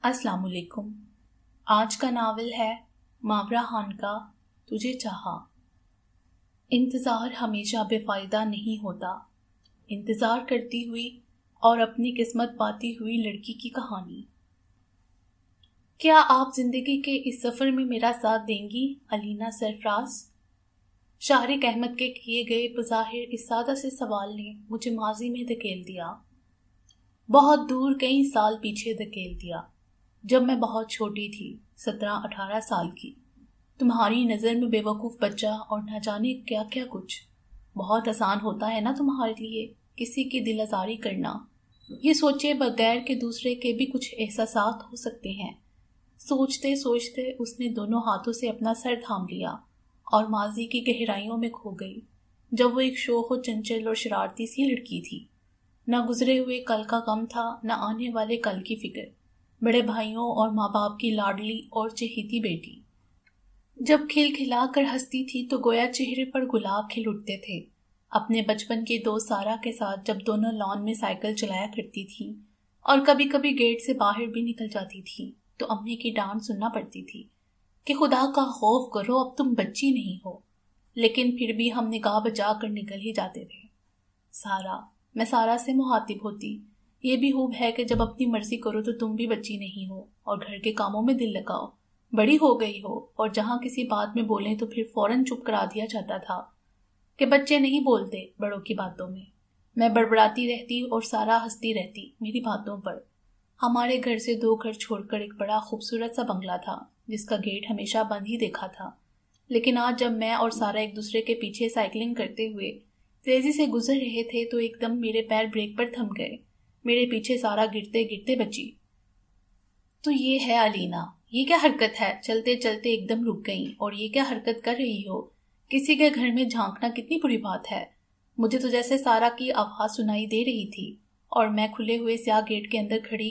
अस्सलाम वालेकुम। आज का नावल है मावरा खान का तुझे चाहा। इंतज़ार हमेशा बेफ़ायदा नहीं होता। इंतज़ार करती हुई और अपनी किस्मत पाती हुई लड़की की कहानी। क्या आप ज़िंदगी के इस सफ़र में मेरा साथ देंगी अलीना सरफराज? शारिक अहमद के किए गए बज़ाहिर इस सादा से सवाल ने मुझे माजी में धकेल दिया, बहुत दूर कई साल पीछे धकेल दिया, जब मैं बहुत छोटी थी, 17-18 साल की। तुम्हारी नज़र में बेवकूफ़ बच्चा और न जाने क्या क्या कुछ। बहुत आसान होता है ना तुम्हारे लिए किसी की दिल आज़ारी करना, ये सोचे बगैर कि दूसरे के भी कुछ एहसासात हो सकते हैं। सोचते सोचते उसने दोनों हाथों से अपना सर थाम लिया और माजी की गहराइयों में खो गई, जब वो एक शोख चंचल और शरारती सी लड़की थी। न गुजरे हुए कल का गम था, न आने वाले कल की फिक्र। बड़े भाइयों और माँ बाप की लाडली और चहेती बेटी। जब खिलखिला कर हंसती थी तो गोया चेहरे पर गुलाब खिल उठते थे। अपने बचपन की दोस्त सारा के साथ जब दोनों लॉन में साइकिल चलाया करती थी और कभी कभी गेट से बाहर भी निकल जाती थी तो अम्मी की डांट सुनना पड़ती थी कि खुदा का खौफ करो, अब तुम बच्ची नहीं हो। लेकिन फिर भी हम निगाह बचा कर निकल ही जाते थे। मैं सारा से मुहातिब होती। ये भी खूब है कि जब अपनी मर्जी करो तो तुम भी बच्ची नहीं हो और घर के कामों में दिल लगाओ, बड़ी हो गई हो। और जहाँ किसी बात में बोलें तो फिर फौरन चुप करा दिया जाता था कि बच्चे नहीं बोलते बड़ों की बातों में। मैं बड़बड़ाती रहती और सारा हंसती रहती मेरी बातों पर। हमारे घर से 2 घर छोड़कर एक बड़ा खूबसूरत सा बंगला था जिसका गेट हमेशा बंद ही देखा था। लेकिन आज जब मैं और सारा एक दूसरे के पीछे साइकिलिंग करते हुए तेजी से गुजर रहे थे तो एकदम मेरे पैर ब्रेक पर थम गए। मेरे पीछे सारा गिरते गिरते बची। तो ये है अलीना, ये क्या हरकत है? चलते चलते एकदम रुक गई। और ये क्या हरकत कर रही हो? किसी के घर में झांकना कितनी बुरी बात है। मुझे तो जैसे सारा की आवाज सुनाई दे रही थी और मैं खुले हुए स्याह गेट के अंदर खड़ी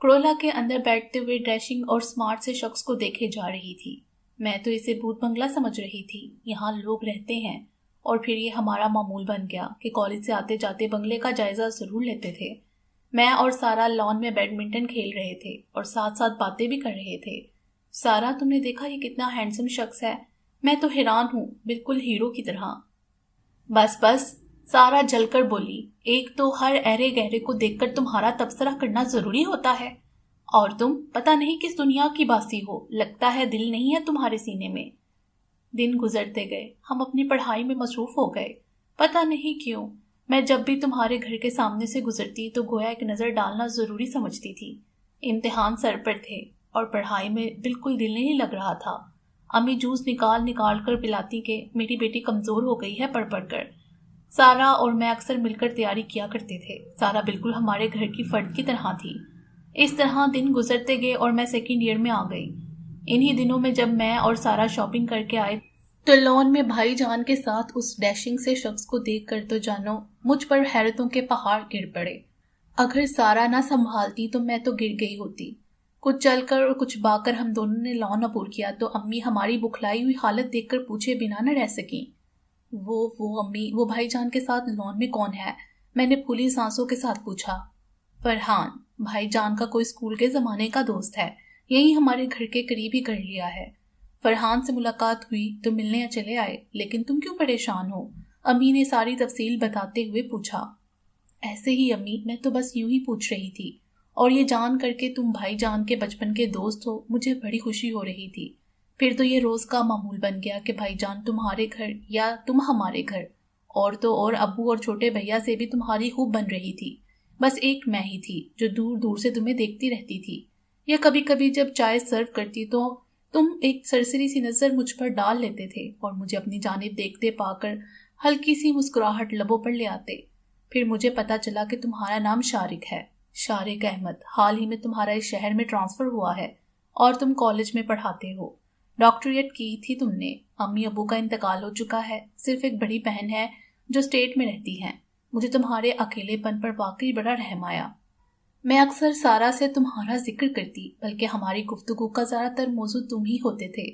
क्रोला के अंदर बैठते हुए ड्रेसिंग और स्मार्ट से शख्स को देखे जा रही थी। मैं तो इसे भूत बंगला समझ रही थी, यहाँ लोग रहते हैं। और फिर ये हमारा मामूल बन गया कि कॉलेज से आते जाते बंगले का जायजा जरूर लेते थे। मैं और सारा लॉन में बैडमिंटन खेल रहे थे और साथ साथ बातें भी कर रहे थे। सारा, तुमने देखा ये कितना हैंडसम शख्स है? मैं तो हैरान हूँ, बिल्कुल हीरो की तरह। बस बस, सारा जलकर बोली। एक तो हर अहरे गहरे को देखकर तुम्हारा तबसरा करना जरूरी होता है और तुम पता नहीं किस दुनिया की बासी हो, लगता है दिल नहीं है तुम्हारे सीने में। दिन गुजरते गए, हम अपनी पढ़ाई में मसरूफ हो गए। पता नहीं क्यों मैं जब भी तुम्हारे घर के सामने से गुजरती तो गोया एक नज़र डालना ज़रूरी समझती थी। इम्तिहान सर पर थे और पढ़ाई में बिल्कुल दिल नहीं लग रहा था। अम्मी जूस निकाल निकाल कर पिलाती कि मेरी बेटी कमज़ोर हो गई है पढ़ पढ़ कर। सारा और मैं अक्सर मिलकर तैयारी किया करते थे। सारा बिल्कुल हमारे घर की फ़र्द की तरह थी। इस तरह दिन गुजरते गए और मैं सेकेंड ईयर में आ गई। इन्हीं दिनों में जब मैं और सारा शॉपिंग करके आए तो लॉन में भाई जान के साथ उस डैशिंग से शख्स को देखकर तो जानो मुझ पर हैरतों के पहाड़ गिर पड़े। अगर सारा ना संभालती तो मैं तो गिर गई होती। कुछ चलकर और कुछ बाकर हम दोनों ने लॉन अबूर किया तो अम्मी हमारी बुखलाई हुई हालत देखकर पूछे बिना न रह सकी, वो अम्मी, वो भाईजान के साथ लॉन में कौन है? मैंने फूली सांसों के साथ पूछा। फरहान, भाईजान का कोई स्कूल के जमाने का दोस्त है, यही हमारे घर के करीब ही कर लिया है। फरहान से मुलाकात हुई तो मिलने चले आए, लेकिन तुम क्यों परेशान हो? अम्मी ने सारी तफसील बताते हुए पूछा। ऐसे ही अम्मी, मैं तो बस यूं ही पूछ रही थी और ये जान करके तुम भाईजान के बचपन के दोस्त हो मुझे बड़ी खुशी हो रही थी। फिर तो ये रोज का मामूल बन गया कि भाईजान तुम्हारे घर या तुम हमारे घर, और तो और अब्बू और छोटे भैया से भी तुम्हारी खूब बन रही थी। बस एक मैं ही थी जो दूर दूर से तुम्हें देखती रहती थी, या कभी कभी जब चाय सर्व करती तो तुम एक सरसरी सी नजर मुझ पर डाल लेते थे और मुझे अपनी जानिब देखते पाकर हल्की सी मुस्कुराहट लबों पर ले आते। फिर मुझे पता चला कि तुम्हारा नाम शारिक है, शारिक अहमद। हाल ही में तुम्हारा इस शहर में ट्रांसफर हुआ है और तुम कॉलेज में पढ़ाते हो। डॉक्टरेट की थी तुमने। अम्मी अबू का इंतकाल हो चुका है, सिर्फ एक बड़ी बहन है जो स्टेट में रहती है। मुझे तुम्हारे अकेलेपन पर वाकई बड़ा रहम आया। मैं अक्सर सारा से तुम्हारा जिक्र करती, बल्कि हमारी गुफ्तगू का ज़्यादातर मौजू तुम ही होते थे।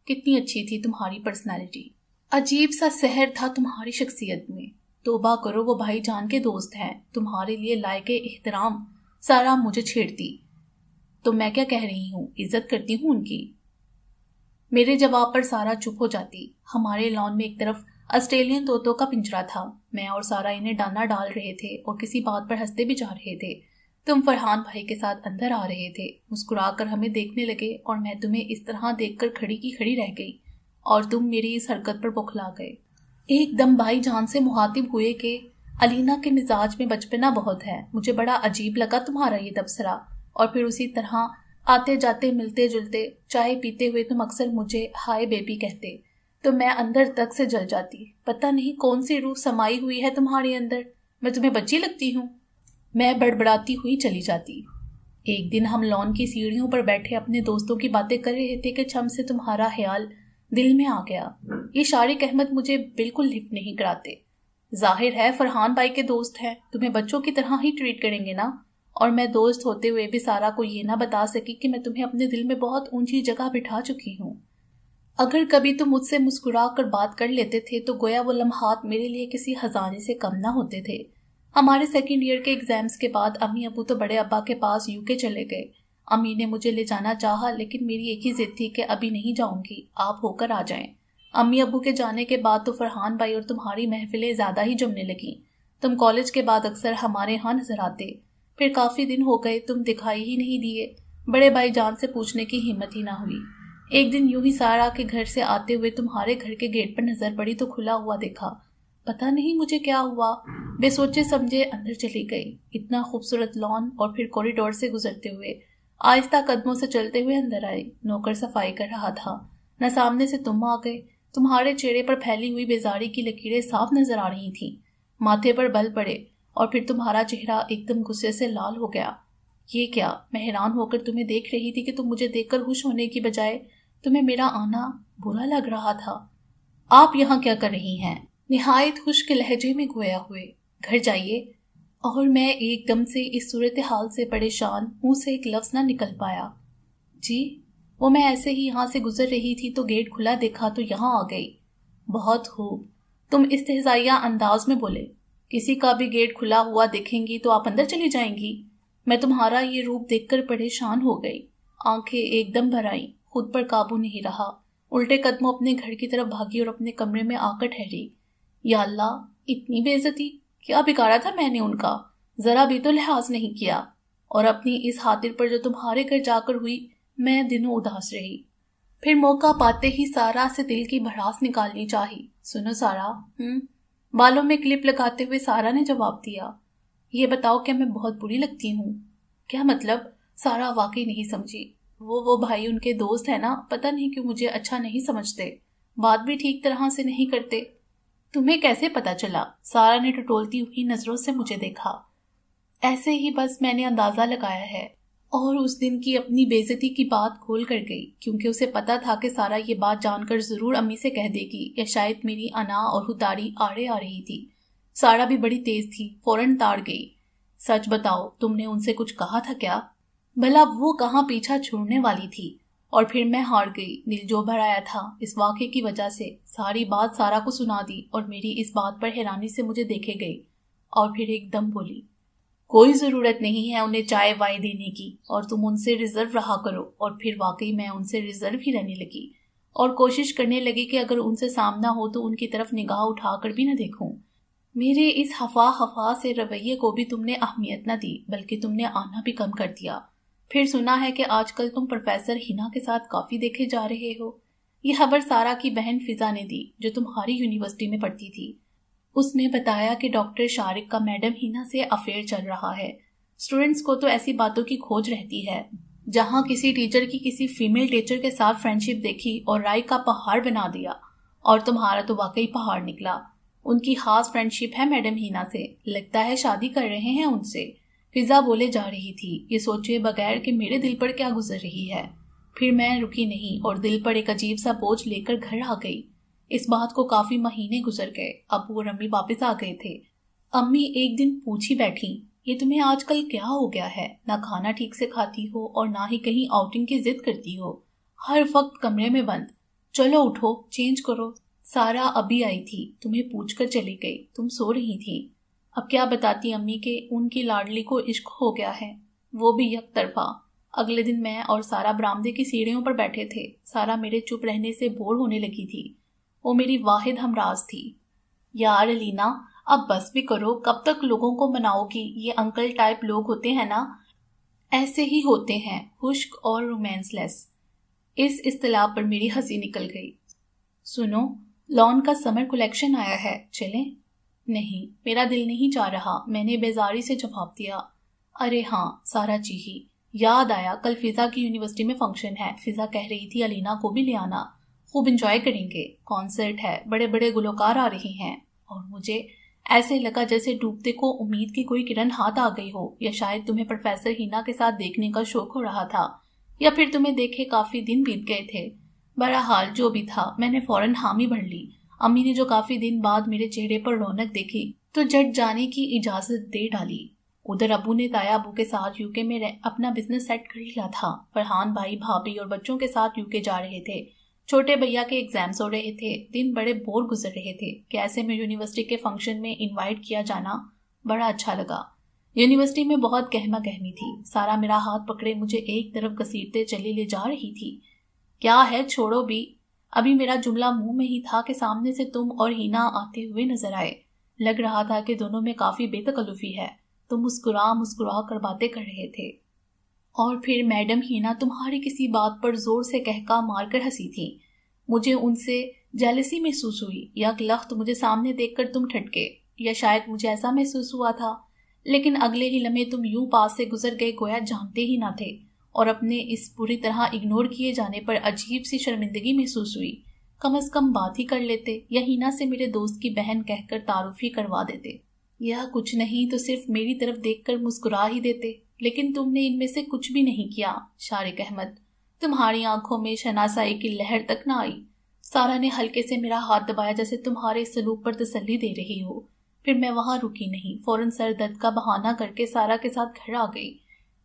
कितनी अच्छी थी तुम्हारी पर्सनैलिटी, अजीब सा सहर था तुम्हारी शख्सियत में। तौबा करो, वो भाईजान के दोस्त हैं, तुम्हारे लिए लायक एहतराम। सारा मुझे छेड़ती। तो मैं क्या कह रही हूँ, इज्जत करती हूँ उनकी। मेरे जवाब पर सारा चुप हो जाती। हमारे लॉन में एक तरफ ऑस्ट्रेलियन तोतों का पिंजरा था। मैं और सारा इन्हें दाना डाल रहे थे और किसी बात पर हंसते भी जा रहे थे। तुम फरहान भाई के साथ अंदर आ रहे थे, मुस्कुराकर हमें देखने लगे और मैं तुम्हें इस तरह देखकर खड़ी की खड़ी रह गई और तुम मेरी इस हरकत पर बौखला गए। एकदम भाई जान से मुहातिब हुए कि अलीना के मिजाज में बचपना बहुत है। मुझे बड़ा अजीब लगा तुम्हारा ये तबसरा। और फिर उसी तरह आते जाते मिलते जुलते चाय पीते हुए तुम अक्सर मुझे हाय बेबी कहते, तो मैं अंदर तक से जल जाती। पता नहीं कौन सी रूह समाई हुई है तुम्हारे अंदर, मैं तुम्हें बच्ची लगती हूँ। मैं बड़बड़ाती हुई चली जाती। एक दिन हम लॉन की सीढ़ियों पर बैठे अपने दोस्तों की बातें कर रहे थे कि छम से तुम्हारा ख्याल दिल में आ गया। ये शारिक अहमद मुझे बिल्कुल लिफ्ट नहीं कराते। जाहिर है फरहान भाई के दोस्त हैं, तुम्हें बच्चों की तरह ही ट्रीट करेंगे ना। और मैं दोस्त होते हुए भी सारा को ये ना बता सकी कि मैं तुम्हें अपने दिल में बहुत ऊंची जगह बिठा चुकी हूँ। अगर कभी तुम मुझसे मुस्कुरा कर बात कर लेते थे तो गोया वो लम्हात मेरे लिए किसी खजाने से कम ना होते थे। हमारे सेकेंड ईयर के एग्जाम्स के बाद अम्मी अबू तो बड़े अब्बा के पास यूके चले गए। अम्मी ने मुझे ले जाना चाहा, लेकिन मेरी एक ही जिद थी कि अभी नहीं जाऊंगी, आप होकर आ जाएं। अम्मी अबू के जाने के बाद तो फरहान भाई और तुम्हारी महफिलें ज़्यादा ही जमने लगी। तुम कॉलेज के बाद अक्सर हमारे यहाँ नजर आते। फिर काफ़ी दिन हो गए तुम दिखाई ही नहीं दिए। बड़े भाई जान से पूछने की हिम्मत ही ना हुई। एक दिन यूं ही सारा के घर से आते हुए तुम्हारे घर के गेट पर नजर पड़ी तो खुला हुआ देखा। पता नहीं मुझे क्या हुआ, बेसोचे समझे अंदर चली गई। इतना खूबसूरत लॉन और फिर कॉरिडोर से गुजरते हुए आहिस्ता कदमों से चलते हुए अंदर आई। नौकर सफाई कर रहा था। न सामने से तुम आ गए। तुम्हारे चेहरे पर फैली हुई बेजारी की लकीरें साफ नजर आ रही थीं। माथे पर बल पड़े और फिर तुम्हारा चेहरा एकदम गुस्से से लाल हो गया। ये क्या? मैं हैरान होकर तुम्हें देख रही थी कि तुम मुझे देखकर खुश होने की बजाय तुम्हें मेरा आना बुरा लग रहा था। आप यहाँ क्या कर रही हैं? निहायत खुश्क लहजे में गोया हुए। घर जाइए। और मैं एकदम से इस सूरत हाल से परेशान मुंह से एक लफ्ज़ ना निकल पाया। जी, वो मैं ऐसे ही यहाँ से गुजर रही थी तो गेट खुला देखा तो यहाँ आ गई। बहुत खूब। तुम इस्तेहज़ाइया अंदाज में बोले। किसी का भी गेट खुला हुआ देखेंगी तो आप अंदर चली जाएंगी। मैं तुम्हारा ये रूप देखकर परेशान हो गई। आंखें एकदम भर आईं। खुद पर काबू नहीं रहा। उल्टे कदमों अपने घर की तरफ भागी और अपने कमरे में आकर ठहरी। या अल्लाह, इतनी बेइज्जती! क्या बिगाड़ा था मैंने उनका? जरा भी तो लिहाज नहीं किया। और अपनी इस खातिर पर जो तुम्हारे घर जाकर हुई, मैं दिनों उदास रही। फिर मौका पाते ही सारा से दिल की भड़ास निकालनी चाही। सुनो सारा। बालों में क्लिप लगाते हुए सारा ने जवाब दिया। ये बताओ क्या मैं बहुत बुरी लगती हूँ? क्या मतलब? सारा वाकई नहीं समझी। वो भाई उनके दोस्त है ना, पता नहीं क्यों मुझे अच्छा नहीं समझते, बात भी ठीक तरह से नहीं करते। तुम्हें कैसे पता चला? सारा ने टटोलती हुई नजरों से मुझे देखा। ऐसे ही बस मैंने अंदाजा लगाया है। और उस दिन की अपनी बेइज्जती की बात खोल कर गई, क्योंकि उसे पता था कि सारा ये बात जानकर जरूर अम्मी से कह देगी या शायद मेरी अना और हुतारी आड़े आ रही थी। सारा भी बड़ी तेज थी, फौरन ताड़ गई। सच बताओ, तुमने उनसे कुछ कहा था क्या? भला वो कहाँ पीछा छोड़ने वाली थी। और फिर मैं हार गई। दिल जो भर आया था इस वाक़े की वजह से, सारी बात सारा को सुना दी और मेरी इस बात पर हैरानी से मुझे देखे गई। और फिर एकदम बोली, कोई ज़रूरत नहीं है उन्हें चाय वाय देने की, और तुम उनसे रिजर्व रहा करो। और फिर वाकई मैं उनसे रिजर्व ही रहने लगी और कोशिश करने लगी कि अगर उनसे सामना हो तो उनकी तरफ निगाह उठाकर भी न देखूं। मेरे इस हफा से रवैये को भी तुमने अहमियत न दी, बल्कि तुमने आना भी कम कर दिया। फिर सुना है कि आजकल तुम प्रोफेसर हिना के साथ काफ़ी देखे जा रहे हो। ये खबर सारा की बहन फिजा ने दी, जो तुम्हारी यूनिवर्सिटी में पढ़ती थी। उसने बताया कि डॉक्टर शारिक का मैडम हिना से अफेयर चल रहा है। स्टूडेंट्स को तो ऐसी बातों की खोज रहती है। जहाँ किसी टीचर की किसी फीमेल टीचर के साथ फ्रेंडशिप देखी और राय का पहाड़ बना दिया। और तुम्हारा तो वाकई पहाड़ निकला। उनकी खास फ्रेंडशिप है मैडम हिना से, लगता है शादी कर रहे हैं उनसे। फिजा बोले जा रही थी, ये सोचे बगैर कि मेरे दिल पर क्या गुजर रही है। फिर मैं रुकी नहीं और दिल पर एक अजीब सा बोझ लेकर घर आ गई। इस बात को काफी महीने गुजर गए। अबू और अम्मी वापस आ गए थे। अम्मी एक दिन पूछी बैठी, ये तुम्हें आजकल क्या हो गया है? ना खाना ठीक से खाती हो और ना ही कहीं आउटिंग की जिद करती हो। हर वक्त कमरे में बंद। चलो उठो, चेंज करो। सारा अभी आई थी, तुम्हें पूछकर चली गई, तुम सो रही थी। अब क्या बताती अम्मी के उनकी लाडली को इश्क हो गया है, वो भी एक तरफा। اگلے دن میں اور سارا برآمدے کی سیڑھیوں پر بیٹھے تھے۔ سارا میرے چپ رہنے سے بور ہونے لگی تھی۔ وہ میری واحد ہمراز تھی۔ یار الینا، اب بس بھی کرو، کب تک لوگوں کو مناؤ گی؟ یہ انکل ٹائپ لوگ ہوتے ہیں نا، ایسے ہی ہوتے ہیں، خشک اور رومانس لیس۔ اس اصطلاح پر میری ہنسی نکل گئی۔ سنو، لان کا سمر کلیکشن آیا ہے، چلیں؟ نہیں، میرا دل نہیں چاہ رہا، میں نے بیزاری سے جواب دیا۔ ارے ہاں، سارا چیخی، یاد آیا کل فضا کی یونیورسٹی میں فنکشن ہے، فضا کہہ رہی تھی الینا کو بھی لے آنا، خوب انجوائے کریں گے، کانسرٹ ہے، بڑے بڑے گلوکار آ رہے ہیں۔ اور مجھے ایسے لگا جیسے ڈوبتے کو امید کی کوئی کرن ہاتھ آ گئی ہو، یا شاید تمہیں پروفیسر ہینا کے ساتھ دیکھنے کا شوق ہو رہا تھا، یا پھر تمہیں دیکھے کافی دن بیت گئے تھے۔ بہرحال جو بھی تھا، میں نے فوراً حامی بھر لی۔ امی نے جو کافی دن بعد میرے چہرے پر رونق دیکھی تو جٹ جانے کی اجازت دے ڈالی۔ ادھر ابو نے تایا ابو کے ساتھ یوکے میں اپنا بزنس سیٹ کر لیا تھا۔ فرحان بھائی بھابھی اور بچوں کے ساتھ یوکے جا رہے تھے۔ چھوٹے بھیا کے ایگزامز ہو رہے تھے۔ دن بڑے بور گزر رہے تھے کہ ایسے میں یونیورسٹی کے فنکشن میں انوائٹ کیا جانا بڑا اچھا لگا۔ یونیورسٹی میں بہت گہما گہمی تھی۔ سارا میرا ہاتھ پکڑے مجھے ایک طرف گھسیٹتے چلی لے جا رہی تھی۔ کیا ہے، چھوڑو بھی، ابھی میرا جملہ منہ میں ہی تھا کہ سامنے سے تم اور ہینا آتے ہوئے نظر آئے۔ لگ رہا تھا کہ دونوں میں کافی بے تکلفی ہے۔ تم مسکرا کر باتیں کر رہے تھے، اور پھر میڈم ہینا تمہاری کسی بات پر زور سے کہکا مار کر ہنسی تھی۔ مجھے ان سے جیلسی محسوس ہوئی، یک لخت مجھے سامنے دیکھ کر تم ٹھٹکے، یا شاید مجھے ایسا محسوس ہوا تھا، لیکن اگلے ہی لمحے تم یوں پاس سے گزر گئے گویا جانتے ہی نہ تھے، اور اپنے اس پوری طرح اگنور کیے جانے پر عجیب سی شرمندگی محسوس ہوئی۔ کم از کم بات ہی کر لیتے، یا ہینا سے میرے دوست کی بہن کہہ کر تعارف ہی کروا دیتے، یا کچھ نہیں تو صرف میری طرف دیکھ کر مسکرا ہی دیتے، لیکن تم نے ان میں سے کچھ بھی نہیں کیا۔ شارق احمد، تمہاری آنکھوں میں شناسائی کی لہر تک نہ آئی۔ سارا نے ہلکے سے میرا ہاتھ دبایا جیسے تمہارے سلوک پر تسلی دے رہی ہو۔ پھر میں وہاں رکی نہیں، فوراً سر درد کا بہانہ کر کے سارا کے ساتھ گھر آ گئی۔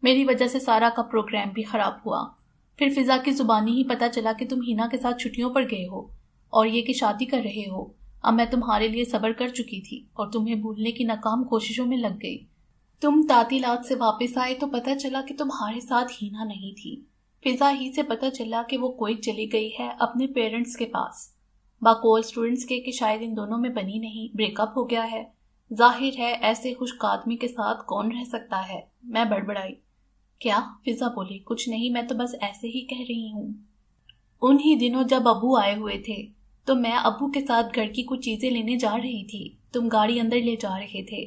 میری وجہ سے سارا کا پروگرام بھی خراب ہوا۔ پھر فضا کی زبانی ہی پتہ چلا کہ تم ہینا کے ساتھ چھٹیوں پر گئے ہو، اور یہ کہ شادی کر رہے ہو۔ اب میں تمہارے لیے صبر کر چکی تھی اور تمہیں بھولنے کی ناکام کوششوں میں لگ گئی۔ تم تعطیلات سے واپس آئے تو پتہ چلا کہ تمہارے ساتھ ہینا نہیں تھی۔ فضا ہی سے پتہ چلا کہ وہ کوئی چلی گئی ہے اپنے پیرنٹس کے پاس، باقول اسٹوڈنٹس کے کہ شاید ان دونوں میں بنی نہیں، بریک اپ ہو گیا ہے۔ ظاہر ہے ایسے خشک آدمی کے ساتھ کون رہ سکتا ہے۔ میں بڑبڑائی۔ کیا؟ فضا بولی، کچھ نہیں، میں تو بس ایسے ہی کہہ رہی ہوں۔ انہی دنوں جب ابو آئے ہوئے تھے تو میں ابو کے ساتھ گھر کی کچھ چیزیں لینے جا رہی تھی، تم گاڑی اندر لے جا رہے تھے،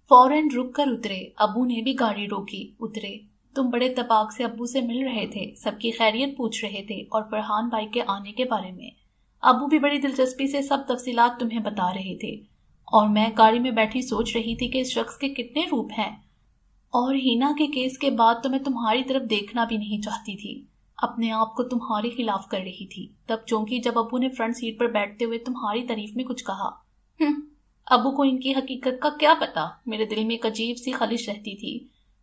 فوراً رک کر اترے، ابو نے بھی گاڑی روکی، اترے، تم بڑے اتفاق سے ابو سے مل رہے تھے، سب کی خیریت پوچھ رہے تھے اور فرحان بھائی کے آنے کے بارے میں۔ ابو بھی بڑی دلچسپی سے سب تفصیلات تمہیں بتا رہے تھے، اور میں گاڑی میں بیٹھی سوچ رہی تھی کہ اس شخص کے کتنے روپ ہیں، اور ہینا کے کیس کے بعد تو میں تمہاری طرف دیکھنا بھی نہیں چاہتی تھی، اپنے آپ کو تمہارے خلاف کر رہی تھی، تب چونکہ جب ابو نے فرنٹ سیٹ پر بیٹھتے ہوئے تمہاری تعریف میں کچھ کہا۔ ابو کو ان کی حقیقت کا کیا پتا؟ میرے دل میں ایک عجیب سی خلش رہتی تھی،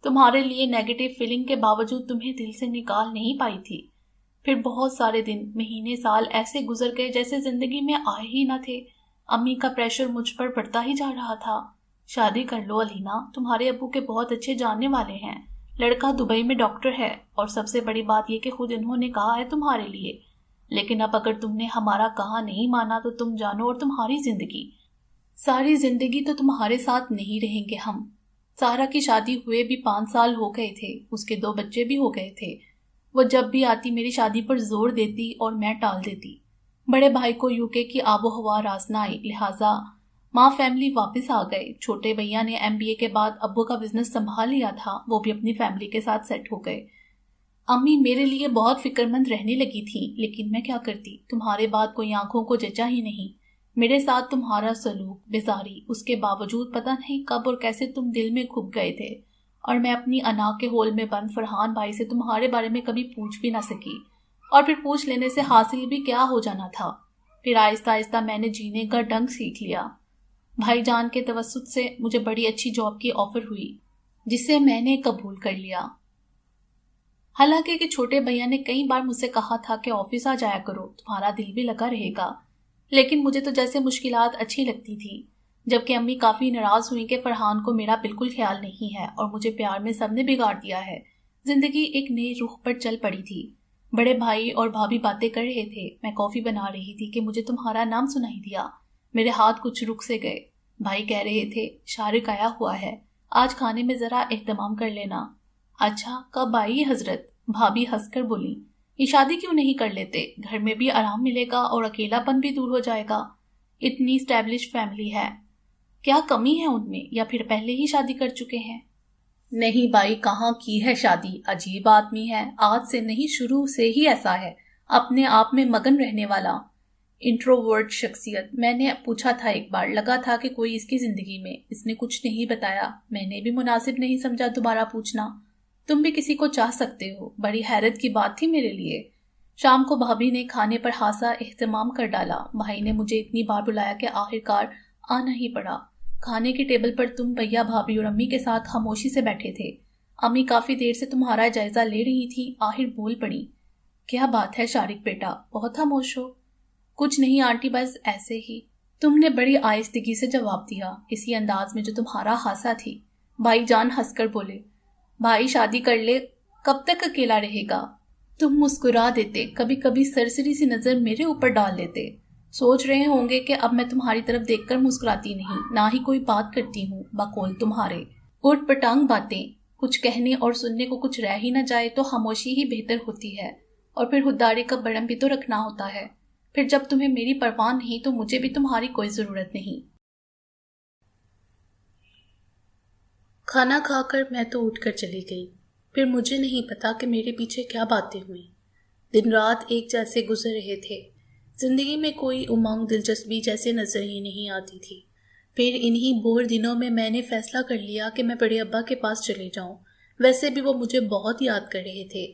تمہارے لیے نیگیٹو فیلنگ کے باوجود تمہیں دل سے نکال نہیں پائی تھی۔ پھر بہت سارے دن، مہینے، سال ایسے گزر گئے جیسے زندگی میں آئے ہی نہ تھے۔ امی کا پریشر مجھ پر بڑھتا ہی جا رہا تھا۔ شادی کر لو الینا، تمہارے ابو کے بہت اچھے جاننے والے ہیں، لڑکا دبئی میں ڈاکٹر ہے، اور سب سے بڑی بات یہ کہ خود انہوں نے کہا ہے تمہارے لیے۔ لیکن اب اگر تم نے ہمارا کہا نہیں مانا تو تم جانو، اور تمہاری زندگی، ساری زندگی تو تمہارے ساتھ نہیں رہیں گے ہم۔ سارا کی شادی ہوئے بھی 5 سال ہو گئے تھے، اس کے 2 بچے بھی ہو گئے تھے۔ وہ جب بھی آتی میری شادی پر زور دیتی اور میں ٹال دیتی۔ بڑے بھائی کو یوکے کی آب و ہوا راس نہ آئی، لہٰذا ماں فیملی واپس آ گئے۔ چھوٹے بھیا نے MBA کے بعد ابو کا بزنس سنبھال لیا تھا، وہ بھی اپنی فیملی کے ساتھ سیٹ ہو گئے۔ امی میرے لیے بہت فکر مند رہنے لگی تھی، لیکن میں کیا کرتی، تمہارے بعد کوئی آنکھوں کو جچا ہی نہیں۔ میرے ساتھ تمہارا سلوک، بیزاری، اس کے باوجود پتہ نہیں کب اور کیسے تم دل میں کھپ گئے تھے، اور میں اپنی انا کے ہول میں بند فرحان بھائی سے تمہارے بارے میں کبھی پوچھ بھی نہ سکی، اور پھر پوچھ لینے سے حاصل بھی کیا ہو جانا تھا۔ پھر آہستہ آہستہ میں نے جینے کا ڈنگ سیکھ لیا۔ بھائی جان کے توسط سے مجھے بڑی اچھی جاب کی آفر ہوئی، جسے میں نے قبول کر لیا۔ حالانکہ کہ چھوٹے بھیا نے کئی بار مجھ سے کہا تھا کہ آفس آ جایا کرو، تمہارا دل بھی لگا رہے گا، لیکن مجھے تو جیسے مشکلات اچھی لگتی تھی، جبکہ امی کافی ناراض ہوئی کہ فرحان کو میرا بالکل خیال نہیں ہے اور مجھے پیار میں سب نے بگاڑ دیا ہے۔ जिंदगी एक नए रुख पर चल पड़ी थी। बड़े भाई और भाभी बातें कर रहे थे। मैं कॉफी बना रही थी कि मुझे तुम्हारा नाम सुनाई दिया। मेरे हाथ कुछ रुक से गए। भाई कह रहे थे, शारिक आया हुआ है, आज खाने में जरा एहतमाम कर लेना। अच्छा, कब आई हजरत? भाभी हंसकर बोली, ये शादी क्यों नहीं कर लेते? घर में भी आराम मिलेगा और अकेलापन भी दूर हो जाएगा। इतनी स्टैब्लिश फैमिली है, क्या कमी है उनमें, या फिर पहले ही शादी कर चुके हैं? नहीं भाई, कहाँ की है शादी। अजीब आदमी है, आज से नहीं शुरू से ही ऐसा है, अपने आप में मगन रहने वाला, इंट्रोवर्ट शख्सियत। मैंने पूछा था एक बार, लगा था कि कोई इसकी जिंदगी में। इसने कुछ नहीं बताया। मैंने भी मुनासिब नहीं समझा दोबारा पूछना। तुम भी किसी को चाह सकते हो, बड़ी हैरत की बात थी मेरे लिए। शाम को भाभी ने खाने पर खासा एहतमाम कर डाला। भाई ने मुझे इतनी बार बुलाया कि आखिरकार आना ही पड़ा। खाने के टेबल पर तुम, भैया, भाभी और अम्मी के साथ खामोशी से बैठे थे। अम्मी काफी देर से तुम्हारा जायजा ले रही थी। आखिर बोल पड़ी, क्या बात है शारिक बेटा, बहुत खामोश हो? कुछ नहीं आंटी, बस ऐसे ही। तुमने बड़ी आहिस्तगी से जवाब दिया, इसी अंदाज में जो तुम्हारा हासा थी। भाई जान हंसकर बोले, भाई शादी कर ले, कब तक अकेला रहेगा? तुम मुस्कुरा देते, कभी कभी सरसरी सी नजर मेरे ऊपर डाल लेते। सोच रहे होंगे कि अब मैं तुम्हारी तरफ देखकर मुस्कुराती नहीं, ना ही कोई बात करती हूँ, बकौल तुम्हारे। उठ पटांग बातें, कुछ कहने और सुनने को कुछ रह ही न जाए तो खामोशी ही बेहतर होती है। और फिर खुददारी का बड़म भी तो रखना होता है। फिर जब तुम्हें मेरी परवाह नहीं तो मुझे भी तुम्हारी कोई जरूरत नहीं। खाना खाकर मैं तो उठकर चली गई। फिर मुझे नहीं पता कि मेरे पीछे क्या बातें हुई। दिन रात एक जैसे गुजर रहे थे। जिंदगी में कोई उमंग, दिलचस्पी जैसे नजर ही नहीं आती थी। फिर इन्हीं बोर दिनों में मैंने फैसला कर लिया कि मैं बड़े अब्बा के पास चले जाऊं। वैसे भी वो मुझे बहुत याद कर रहे थे।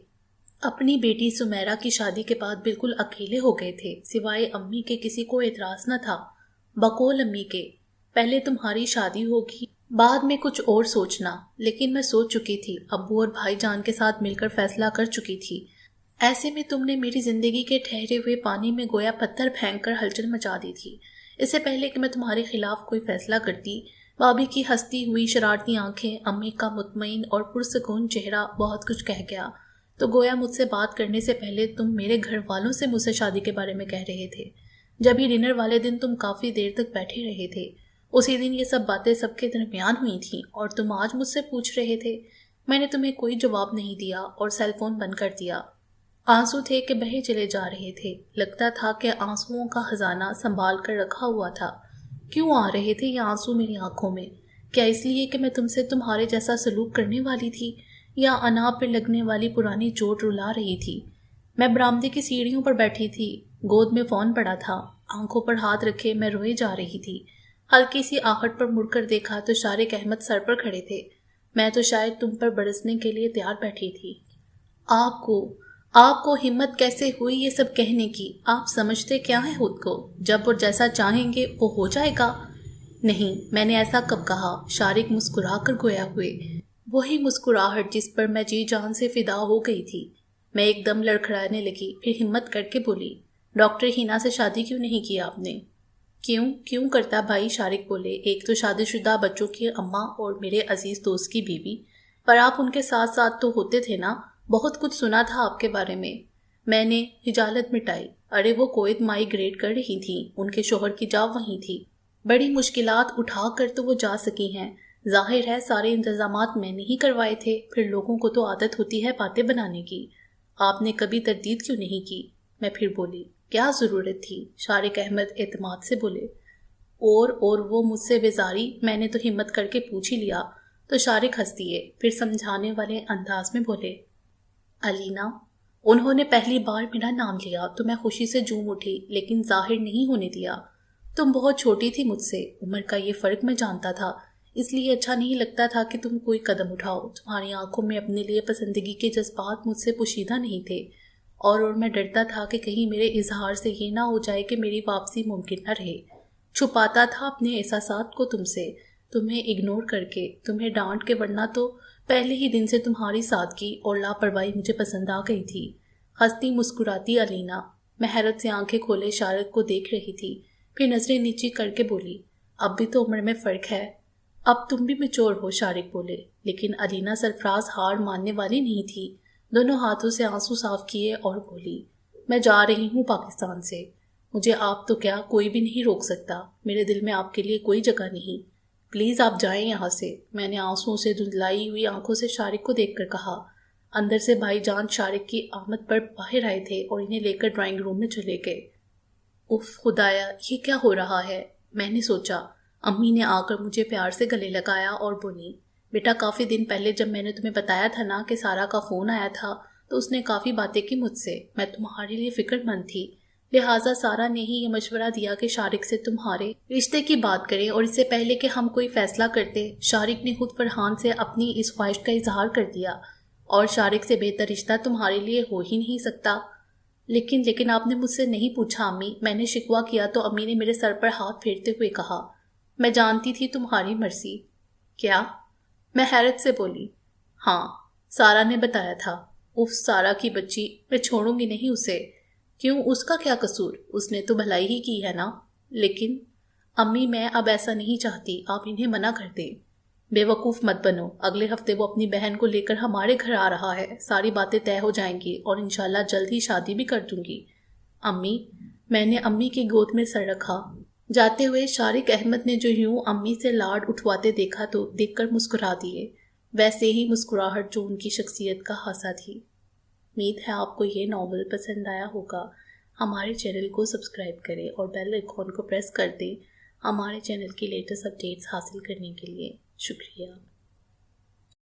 अपनी बेटी सुमेरा की शादी के बाद बिल्कुल अकेले हो गए थे। सिवाय अम्मी के किसी को एतराज न था। बकौल अम्मी के, पहले तुम्हारी शादी होगी, बाद में कुछ और सोचना। लेकिन मैं सोच चुकी थी, अब्बू और भाईजान के साथ मिलकर फैसला कर चुकी थी। ऐसे में तुमने मेरी जिंदगी के ठहरे हुए पानी में गोया पत्थर फेंक कर हलचल मचा दी थी। इससे पहले कि मैं तुम्हारे खिलाफ कोई फैसला करती, भाभी की हंसती हुई शरारती आंखें, अम्मी का मुतमईन और पुरसकून चेहरा बहुत कुछ कह गया। तो गोया मुझसे बात करने से पहले तुम मेरे घर वालों से मुझसे शादी के बारे में कह रहे थे। जब ही डिनर वाले दिन तुम काफी देर तक बैठे रहे थे, उसी दिन ये सब बातें सबके दरमियान हुई थी और तुम आज मुझसे पूछ रहे थे। मैंने तुम्हें कोई जवाब नहीं दिया और सेल फोन बंद कर दिया। आंसू थे कि बहे चले जा रहे थे। लगता था कि आंसुओं का खजाना संभाल कर रखा हुआ था। क्यों आ रहे थे ये आंसू मेरी आंखों में? क्या इसलिए कि मैं तुमसे तुम्हारे जैसा सलूक करने वाली थी, या अनाप पे लगने वाली पुरानी चोट रुला रही थी? मैं बरामदे की सीढ़ियों पर बैठी थी, गोद में फोन पड़ा था, आंखों पर हाथ रखे मैं रोए जा रही थी। हल्की सी आहट पर मुड़कर देखा तो शारिक अहमद सर पर खड़े थे। मैं तो शायद तुम पर बरसने के लिए तैयार बैठी थी। आपको हिम्मत कैसे हुई ये सब कहने की? आप समझते क्या है खुद को? जब और जैसा चाहेंगे वो हो जाएगा। नहीं, मैंने ऐसा कब कहा? शारिक मुस्कुरा कर गोया हुए। वही मुस्कुराहट जिस पर मैं जी जान से फिदा हो गई थी। मैं एकदम लड़खड़ाने लगी, फिर हिम्मत करके बोली, डॉक्टर हिना से शादी क्यों नहीं की आपने? क्यों करता भाई? शारिक बोले, एक तो शादीशुदा बच्चों की अम्मा और मेरे अजीज दोस्त की बीवी, पर आप उनके साथ साथ तो होते थे ना। बहुत कुछ सुना था आपके बारे में। मैंने हिजालत मिटाई। अरे वो कोयत माइग्रेट कर रही थी, उनके शोहर की जॉब वहीं थी। बड़ी मुश्किलात उठा कर तो वो जा सकी हैं। जाहिर है सारे इंतजामात मैंने ही करवाए थे। फिर लोगों को तो आदत होती है बातें बनाने की। आपने कभी तरदीद क्यों नहीं की? मैं फिर बोली, क्या जरूरत थी? शारिक अहमद एतमाद से बोले। और वो मुझसे बेजारी, मैंने तो हिम्मत करके पूछ ही लिया। तो शारिक हंस दिए, फिर समझाने वाले अंदाज में बोले, अलीना, उन्होंने पहली बार मेरा नाम लिया तो मैं खुशी से झूम उठी, लेकिन जाहिर नहीं होने दिया। तुम बहुत छोटी थी मुझसे, उम्र का ये फर्क मैं जानता था, इसलिए अच्छा नहीं लगता था कि तुम कोई कदम उठाओ। तुम्हारी आंखों में अपने लिए पसंदगी के जज्बात मुझसे पोशीदा नहीं थे, और मैं डरता था कि कहीं मेरे इजहार से ये ना हो जाए कि मेरी वापसी मुमकिन न रहे। छुपाता था अपने एहसासात को तुमसे, तुम्हें इग्नोर करके, तुम्हें डांट के, वरना तो पहले ही दिन से तुम्हारी सादगी और लापरवाही मुझे पसंद आ गई थी। हंसती मुस्कुराती अलीना, मैं हैरत से आंखें खोले शारिक को देख रही थी, फिर नजरें नीची करके बोली, अब भी तो उम्र में फर्क है। اب تم بھی میچور ہو، شارق بولے، لیکن علینا سرفراز ہار ماننے والی نہیں تھی۔ دونوں ہاتھوں سے آنسو صاف کیے اور بولی، میں جا رہی ہوں پاکستان سے، مجھے آپ تو کیا کوئی بھی نہیں روک سکتا، میرے دل میں آپ کے لیے کوئی جگہ نہیں، پلیز آپ جائیں یہاں سے۔ میں نے آنسوؤں سے دھندلائی ہوئی آنکھوں سے شارق کو دیکھ کر کہا۔ اندر سے بھائی جان شارق کی آمد پر باہر آئے تھے اور انہیں لے کر ڈرائنگ روم میں چلے گئے۔ اف خدایا، یہ کیا ہو رہا ہے، میں نے سوچا۔ امی نے آ کر مجھے پیار سے گلے لگایا اور بولی، بیٹا کافی دن پہلے جب میں نے تمہیں بتایا تھا نا کہ سارا کا فون آیا تھا تو اس نے کافی باتیں کی مجھ سے، میں تمہارے لیے فکر مند تھی، لہٰذا سارا نے ہی یہ مشورہ دیا کہ شارق سے تمہارے رشتے کی بات کریں، اور اس سے پہلے کہ ہم کوئی فیصلہ کرتے شارق نے خود فرحان سے اپنی اس خواہش کا اظہار کر دیا، اور شارق سے بہتر رشتہ تمہارے لیے ہو ہی نہیں سکتا۔ لیکن آپ نے مجھ سے نہیں پوچھا امی، میں نے شکوہ کیا تو امی نے میرے سر پر ہاتھ پھیرتے ہوئے کہا، میں جانتی تھی تمہاری مرضی۔ کیا؟ میں حیرت سے بولی، ہاں، سارا نے بتایا تھا۔ اف سارا کی بچی، میں چھوڑوں گی نہیں اسے۔ کیوں، اس کا کیا قصور، اس نے تو بھلائی ہی کی ہے نا۔ لیکن امی میں اب ایسا نہیں چاہتی، آپ انہیں منع کر دیں۔ بے وقوف مت بنو، اگلے ہفتے وہ اپنی بہن کو لے کر ہمارے گھر آ رہا ہے، ساری باتیں طے ہو جائیں گی اور انشاءاللہ جلد ہی شادی بھی کر دوں گی۔ امی، میں نے امی کی گود میں سر رکھا۔ جاتے ہوئے شارق احمد نے جو یوں امی سے لاڈ اٹھواتے دیکھا تو دیکھ کر مسکرا دیے، ویسے ہی مسکراہٹ جو ان کی شخصیت کا خاصہ تھی۔ امید ہے آپ کو یہ ناول پسند آیا ہوگا۔ ہمارے چینل کو سبسکرائب کریں اور بیل آئیکن کو پریس کر دیں ہمارے چینل کی لیٹسٹ اپڈیٹس حاصل کرنے کے لیے۔ شکریہ۔